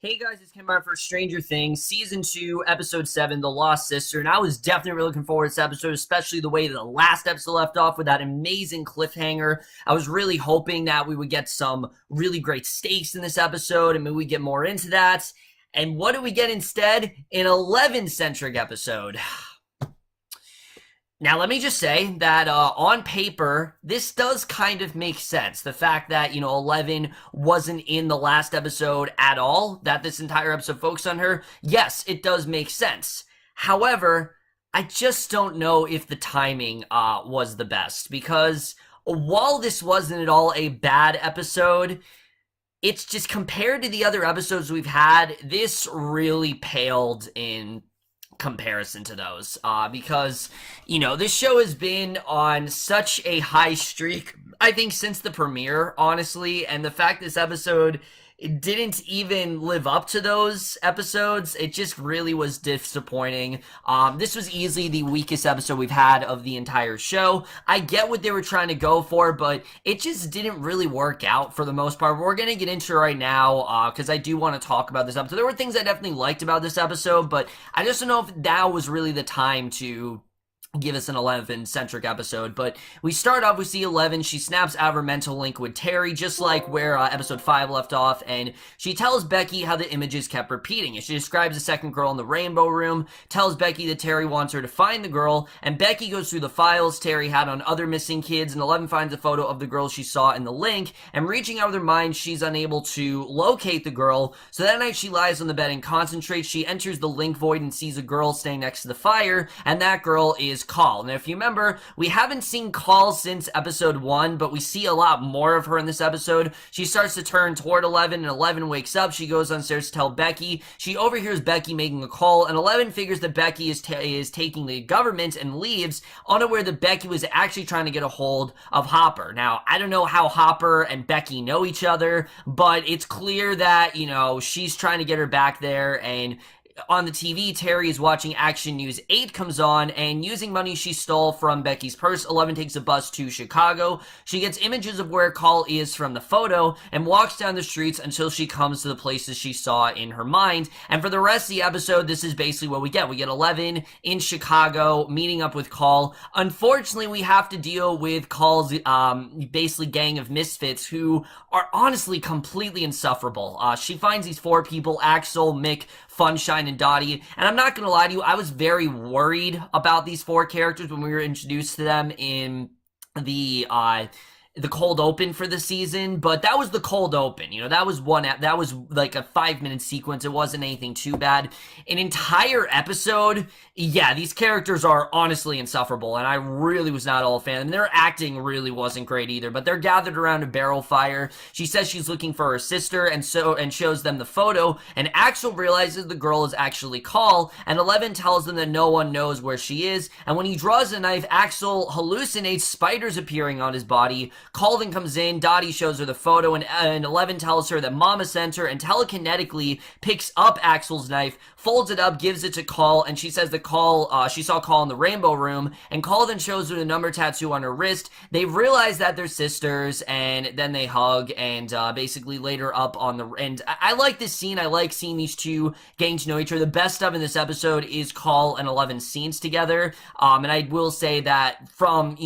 Hey guys, it's Ken Barr for Stranger Things, Season 2, Episode 7, The Lost Sister, and I was definitely really looking forward to this episode, especially the way the last episode left off with that amazing cliffhanger. I was really hoping that we would get some really great stakes in this episode, and maybe we get more into that. And what do we get instead? An 11-centric episode. Now, let me just say that on paper, this does kind of make sense. The fact that, 11 wasn't in the last episode at all, that this entire episode focused on her, yes, it does make sense. However, I just don't know if the timing was the best, because while this wasn't at all a bad episode, it's just compared to the other episodes we've had, this really paled in comparison to those, because this show has been on such a high streak, I think, since the premiere, honestly, and the fact this episode didn't even live up to those episodes, it just really was disappointing. This was easily the weakest episode we've had of the entire show. I get what they were trying to go for, but it just didn't really work out for the most part. We're gonna get into it right now, because I do want to talk about this episode. There were things I definitely liked about this episode, but I just don't know if now was really the time to give us an 11-centric episode. But we start off, we see 11, she snaps out of her mental link with Terry, just like where episode 5 left off, and she tells Becky how the images kept repeating. And she describes the second girl in the rainbow room, tells Becky that Terry wants her to find the girl, and Becky goes through the files Terry had on other missing kids, and 11 finds a photo of the girl she saw in the link, and reaching out with her mind, she's unable to locate the girl. So that night she lies on the bed and concentrates. She enters the link void and sees a girl staying next to the fire, and that girl is Call. Now, if you remember, we haven't seen Call since episode 1, but we see a lot more of her in this episode. She starts to turn toward 11, and 11 wakes up. She goes downstairs to tell Becky. She overhears Becky making a call, and 11 figures that Becky is taking the government and leaves, unaware that Becky was actually trying to get a hold of Hopper. Now, I don't know how Hopper and Becky know each other, but it's clear that, she's trying to get her back there, and on the TV, Terry is watching Action News 8 comes on, and using money she stole from Becky's purse, 11 takes a bus to Chicago. She gets images of where Call is from the photo and walks down the streets until she comes to the places she saw in her mind. And for the rest of the episode, this is basically what we get. We get 11 in Chicago meeting up with Call. Unfortunately, we have to deal with Call's basically gang of misfits who are honestly completely insufferable. She finds these 4 people, Axel, Mick, Funshine, and Dottie, and I'm not gonna lie to you, I was very worried about these 4 characters when we were introduced to them in the cold open for the season, but that was the cold open. That was that was like a 5-minute sequence. It wasn't anything too bad. An entire episode, yeah, these characters are honestly insufferable, and I really was not all a fan. And their acting really wasn't great either, but they're gathered around a barrel fire. She says she's looking for her sister, and shows them the photo, and Axel realizes the girl is actually Call, and 11 tells them that no one knows where she is, and when he draws a knife, Axel hallucinates spiders appearing on his body. Call then comes in, Dottie shows her the photo, and 11 tells her that Mama sent her, and telekinetically picks up Axel's knife, folds it up, gives it to Call, and she says that she saw Call in the rainbow room, and Call then shows her the number tattoo on her wrist. They realize that they're sisters, and then they hug, and basically later up on the, and I like this scene. I like seeing these two getting to know each other. The best stuff in this episode is Call and 11 scenes together, and I will say that from,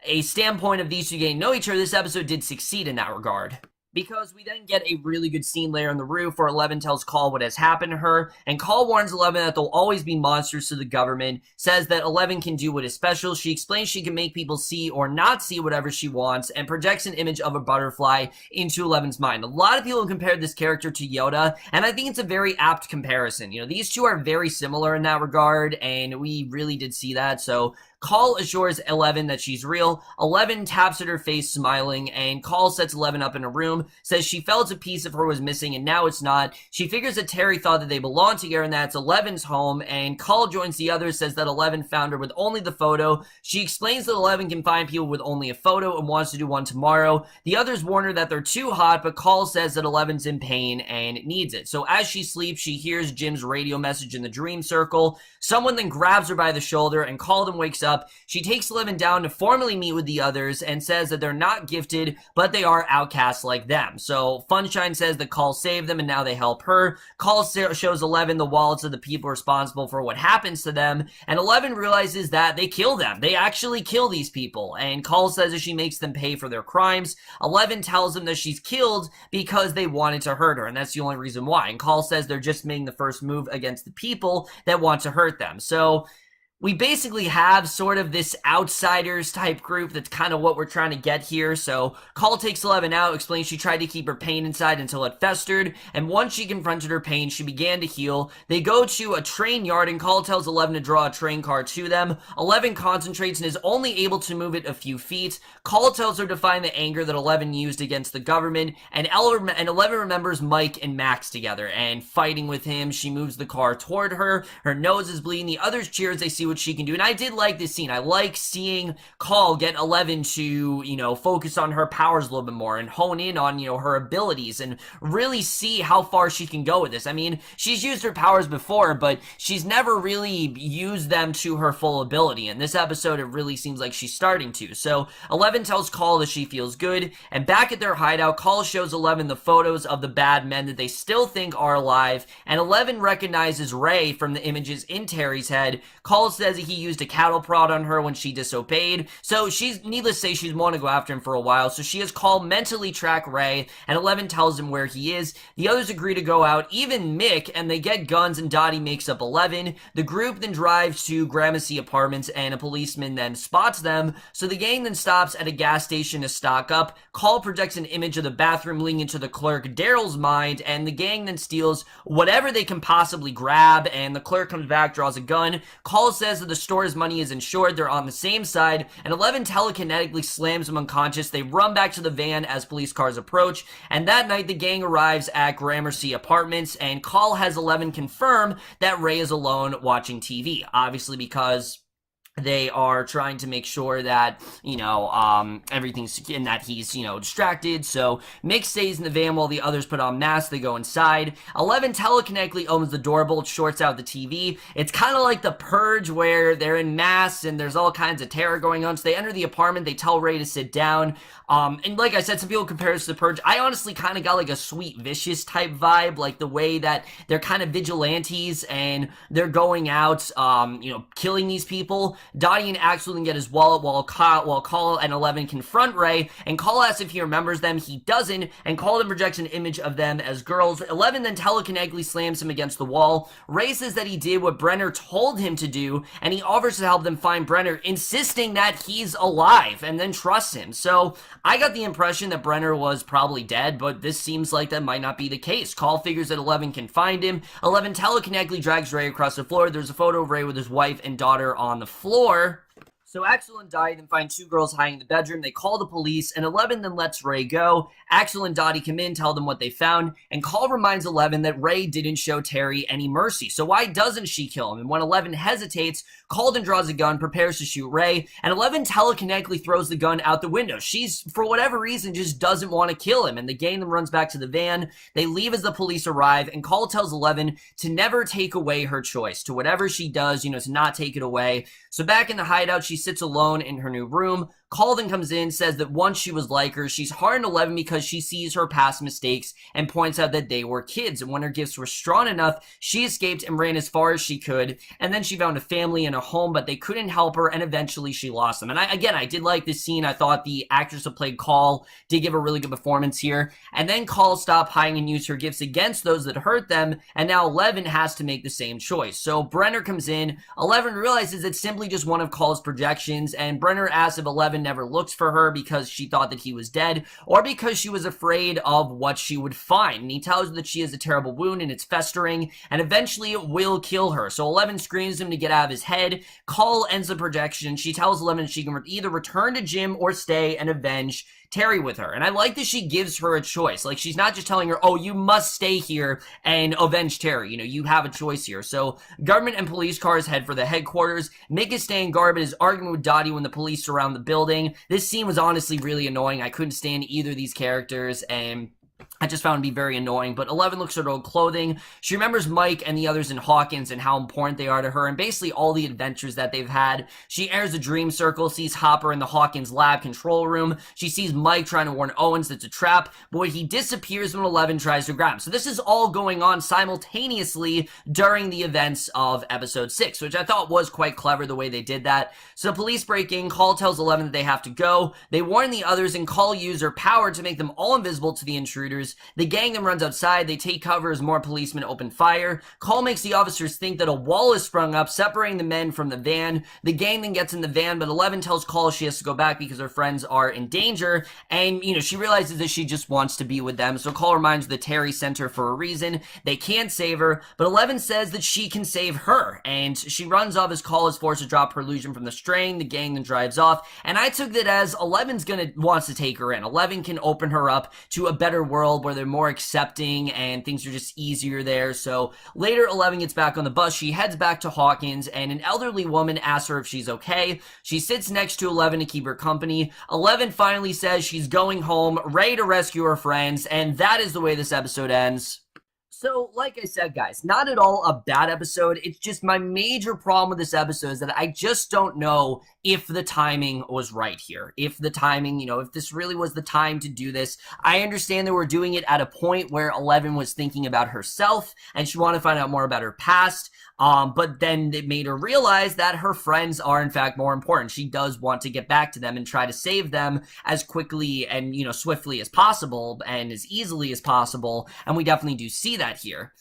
a standpoint of these two getting to know each other, this episode did succeed in that regard. Because we then get a really good scene later on the roof where 11 tells Call what has happened to her, and Call warns 11 that there'll always be monsters to the government, says that 11 can do what is special. She explains she can make people see or not see whatever she wants, and projects an image of a butterfly into 11's mind. A lot of people have compared this character to Yoda, and I think it's a very apt comparison. These two are very similar in that regard, and we really did see that, so Call assures 11 that she's real. 11 taps at her face, smiling, and Call sets 11 up in a room, says she felt a piece of her was missing, and now it's not. She figures that Terry thought that they belonged together, and that's 11's home, and Call joins the others, says that 11 found her with only the photo. She explains that 11 can find people with only a photo and wants to do one tomorrow. The others warn her that they're too hot, but Call says that 11's in pain and needs it. So as she sleeps, she hears Jim's radio message in the dream circle. Someone then grabs her by the shoulder, and Call then wakes up up. She takes 11 down to formally meet with the others and says that they're not gifted, but they are outcasts like them. So Funshine says that Call saved them and now they help her. Call shows 11 the wallets of the people responsible for what happens to them, and 11 realizes that they kill them. They actually kill these people, and Call says that she makes them pay for their crimes. 11 tells them that she's killed because they wanted to hurt her, and that's the only reason why. And Call says they're just making the first move against the people that want to hurt them. So we basically have sort of this outsiders type group. That's kind of what we're trying to get here. So Call takes 11 out, explains she tried to keep her pain inside until it festered, and once she confronted her pain, she began to heal. They go to a train yard, and Call tells 11 to draw a train car to them. 11 concentrates and is only able to move it a few feet. Call tells her to find the anger that 11 used against the government, and 11 remembers Mike and Max together, and fighting with him, she moves the car toward her. Her nose is bleeding. The others cheer as they see what she can do, and I did like this scene. I like seeing Call get 11 to, focus on her powers a little bit more and hone in on, her abilities and really see how far she can go with this. I mean, she's used her powers before, but she's never really used them to her full ability. In this episode, it really seems like she's starting to. So 11 tells Call that she feels good, and back at their hideout, Call shows 11 the photos of the bad men that they still think are alive, and 11 recognizes Ray from the images in Terry's head. Call says he used a cattle prod on her when she disobeyed, so she's, needless to say, she's wanting to go after him for a while, so she has Call mentally track Ray, and 11 tells him where he is. The others agree to go out, even Mick, and they get guns, and Dottie makes up 11. The group then drives to Gramercy Apartments, and a policeman then spots them, so the gang then stops at a gas station to stock up. Call projects an image of the bathroom leading into the clerk Daryl's mind, and the gang then steals whatever they can possibly grab, and the clerk comes back, draws a gun. Call says that the store's money is insured, they're on the same side, and 11 telekinetically slams him unconscious. They run back to the van as police cars approach, and that night the gang arrives at Gramercy Apartments, and Call has 11 confirm that Ray is alone watching TV, obviously because they are trying to make sure that, everything's, and that he's, distracted. So Mick stays in the van while the others put on masks. They go inside. 11 telekinetically opens the door, bolt shorts out the TV. It's kind of like the Purge where they're in masks and there's all kinds of terror going on. So they enter the apartment. They tell Ray to sit down. And like I said, some people compare this to the Purge. I honestly kind of got like a Sweet Vicious type vibe, like the way that they're kind of vigilantes and they're going out, killing these people. Dottie and Axel then get his wallet while Call and 11 confront Ray, and Call asks if he remembers them. He doesn't, and Call then projects an image of them as girls. 11 then telekinetically slams him against the wall. Ray says that he did what Brenner told him to do, and he offers to help them find Brenner, insisting that he's alive, and then trusts him. So I got the impression that Brenner was probably dead, but this seems like that might not be the case. Call figures that 11 can find him. 11 telekinetically drags Ray across the floor. There's a photo of Ray with his wife and daughter on the floor. So Axel and Dottie then find two girls hiding in the bedroom. They call the police, and 11 then lets Ray go. Axel and Dottie come in, tell them what they found, and Call reminds 11 that Ray didn't show Terry any mercy. So why doesn't she kill him? And when 11 hesitates, Call then draws a gun, prepares to shoot Ray, and 11 telekinetically throws the gun out the window. She's, for whatever reason, just doesn't want to kill him, and the gang then runs back to the van. They leave as the police arrive, and Call tells 11 to never take away her choice. To whatever she does, to not take it away. So back in the hideout, she sits alone in her new room. Call then comes in, says that once she was like her, she's hard on 11 because she sees her past mistakes and points out that they were kids. And when her gifts were strong enough, she escaped and ran as far as she could. And then she found a family and a home, but they couldn't help her, and eventually she lost them. And I did like this scene. I thought the actress who played Call did give a really good performance here. And then Call stopped hiding and used her gifts against those that hurt them, and now 11 has to make the same choice. So Brenner comes in. 11 realizes it's simply just one of Call's projections, and Brenner asks if 11 never looked for her because she thought that he was dead, or because she was afraid of what she would find. And he tells her that she has a terrible wound and it's festering, and eventually it will kill her. So 11 screams him to get out of his head. Call ends the projection. She tells 11 she can either return to Jim or stay and avenge Terry with her. And I like that she gives her a choice. Like, she's not just telling her, oh, you must stay here and avenge Terry. You have a choice here. So government and police cars head for the headquarters. Mick is staying guard, but is arguing with Dottie when the police surround the building. This scene was honestly really annoying. I couldn't stand either of these characters, and I just found to be very annoying. But 11 looks at her old clothing. She remembers Mike and the others in Hawkins and how important they are to her and basically all the adventures that they've had. She enters the dream circle, sees Hopper in the Hawkins lab control room. She sees Mike trying to warn Owens that's a trap, but he disappears when 11 tries to grab him. So this is all going on simultaneously during the events of episode 6, which I thought was quite clever the way they did that. So police break in, Call tells 11 that they have to go. They warn the others and Call use her power to make them all invisible to the intruders. The gang then runs outside. They take cover as more policemen open fire. Call makes the officers think that a wall is sprung up, separating the men from the van. The gang then gets in the van, but 11 tells Call she has to go back because her friends are in danger, and, she realizes that she just wants to be with them. So Call reminds the Terry Center for a reason. They can't save her, but 11 says that she can save her, and she runs off as Call is forced to drop her illusion from the string. The gang then drives off, and I took that as 11's wants to take her in. 11 can open her up to a better world where they're more accepting and things are just easier there. So later 11 gets back on the bus. She heads back to Hawkins and an elderly woman asks her if she's okay. She sits next to 11 to keep her company. 11 finally says she's going home, ready to rescue her friends, and that is the way this episode ends. So, like I said, guys, not at all a bad episode. It's just my major problem with this episode is that I just don't know if the timing was right here. If the timing, if this really was the time to do this. I understand that we're doing it at a point where 11 was thinking about herself and she wanted to find out more about her past. But then it made her realize that her friends are in fact more important. She does want to get back to them and try to save them as quickly and, swiftly as possible and as easily as possible. And we definitely do see that here.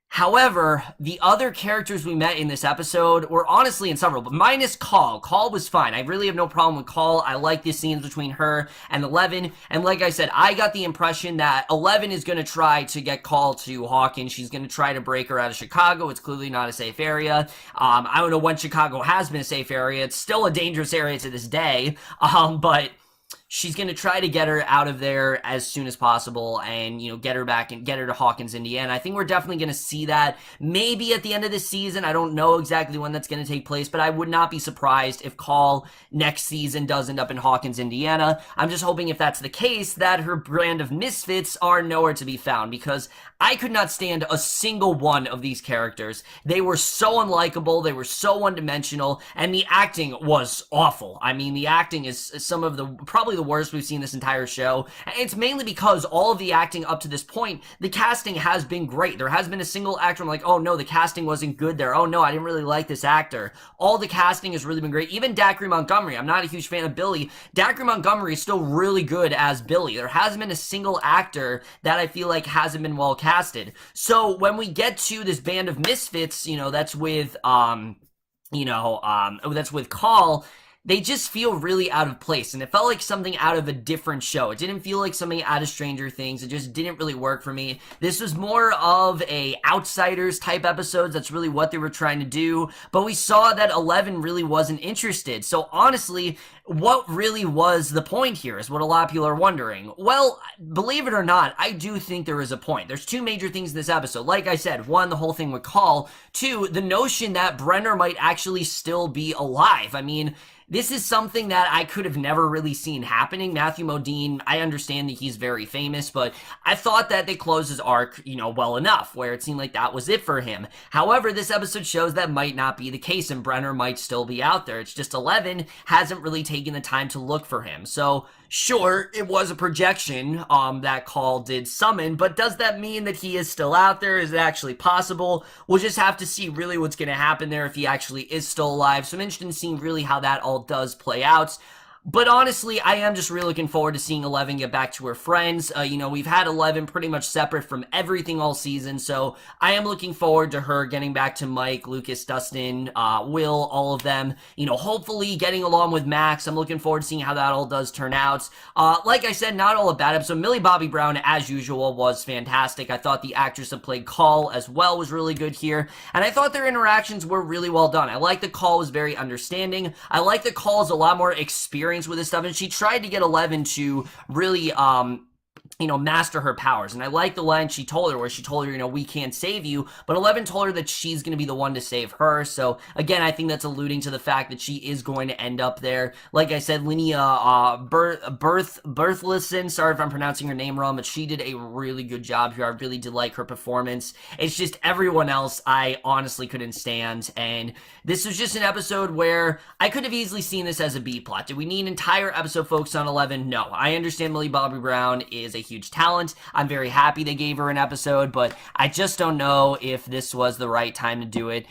However, the other characters we met in this episode were honestly insufferable, but minus Call. Call was fine. I really have no problem with Call. I like the scenes between her and 11. And like I said, I got the impression that 11 is going to try to get Call to Hawkins. She's going to try to break her out of Chicago. It's clearly not a safe area. I don't know when Chicago has been a safe area. It's still a dangerous area to this day. But she's going to try to get her out of there as soon as possible and, get her back and get her to Hawkins, Indiana. I think we're definitely going to see that maybe at the end of the season. I don't know exactly when that's going to take place, but I would not be surprised if Call next season does end up in Hawkins, Indiana. I'm just hoping if that's the case that her brand of misfits are nowhere to be found because I could not stand a single one of these characters. They were so unlikable, they were so one-dimensional, and the acting was awful. I mean, the acting is some of the probably the worst we've seen this entire show. And it's mainly because all of the acting up to this point, the casting has been great. There has been a single actor I'm like, oh no, the casting wasn't good there. Oh no, I didn't really like this actor. All the casting has really been great. Even Dacre Montgomery, I'm not a huge fan of Billy. Dacre Montgomery is still really good as Billy. There hasn't been a single actor that I feel like hasn't been well casted. So when we get to this band of misfits, that's with that's with Call, they just feel really out of place, and it felt like something out of a different show. It didn't feel like something out of Stranger Things. It just didn't really work for me. This was more of a Outsiders type episodes. That's really what they were trying to do, but we saw that 11 really wasn't interested. So honestly, what really was the point here is what a lot of people are wondering. Well, believe it or not, I do think there is a point. There's two major things in this episode. Like I said, one, the whole thing with Call. Two, the notion that Brenner might actually still be alive. I mean, this is something that I could have never really seen happening. Matthew Modine, I understand that he's very famous, but I thought that they closed his arc, well enough, where it seemed like that was it for him. However, this episode shows that might not be the case, and Brenner might still be out there. It's just 11 hasn't really taken the time to look for him. So, sure, it was a projection that Call did summon, but does that mean that he is still out there? Is it actually possible? We'll just have to see really what's going to happen there if he actually is still alive. So I'm interested in seeing really how that all does play out. But honestly, I am just really looking forward to seeing 11 get back to her friends. We've had 11 pretty much separate from everything all season, so I am looking forward to her getting back to Mike, Lucas, Dustin, Will, all of them. Hopefully getting along with Max. I'm looking forward to seeing how that all does turn out. Like I said, not all a bad episode. Millie Bobby Brown, as usual, was fantastic. I thought the actress that played Call as well was really good here, and I thought their interactions were really well done. I like that Call was very understanding. I like that Call is a lot more experienced with this stuff, and she tried to get 11 to really master her powers. And I like the line she told her, where she told her, we can't save you, but 11 told her that she's going to be the one to save her. So again, I think that's alluding to the fact that she is going to end up there. Like I said, Linnea Berthleson, sorry if I'm pronouncing her name wrong, but she did a really good job here. I really did like her performance. It's just everyone else I honestly couldn't stand, and this was just an episode where I could have easily seen this as a B plot. Did we need an entire episode focused on 11? No. I understand Millie Bobby Brown is a huge talent. I'm very happy they gave her an episode, but I just don't know if this was the right time to do it.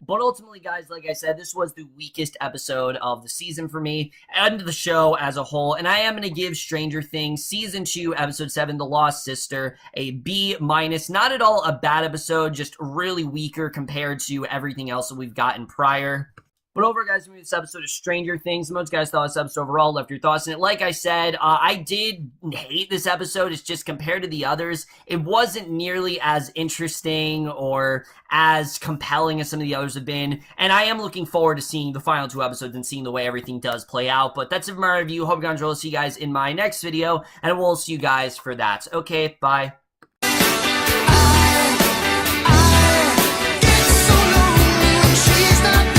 But ultimately, guys, like I said, this was the weakest episode of the season for me and the show as a whole, and I am going to give Stranger Things Season 2, Episode 7, The Lost Sister, a B-. Not at all a bad episode, just really weaker compared to everything else that we've gotten prior. But over, guys, for this episode of Stranger Things, most guys thought this episode overall, left your thoughts in it. Like I said, I did hate this episode. It's just compared to the others, it wasn't nearly as interesting or as compelling as some of the others have been. And I am looking forward to seeing the final 2 episodes and seeing the way everything does play out. But that's it for my review. Hope you guys enjoy. See you guys in my next video, and we'll see you guys for that. Okay, bye. I get so lonely when she's not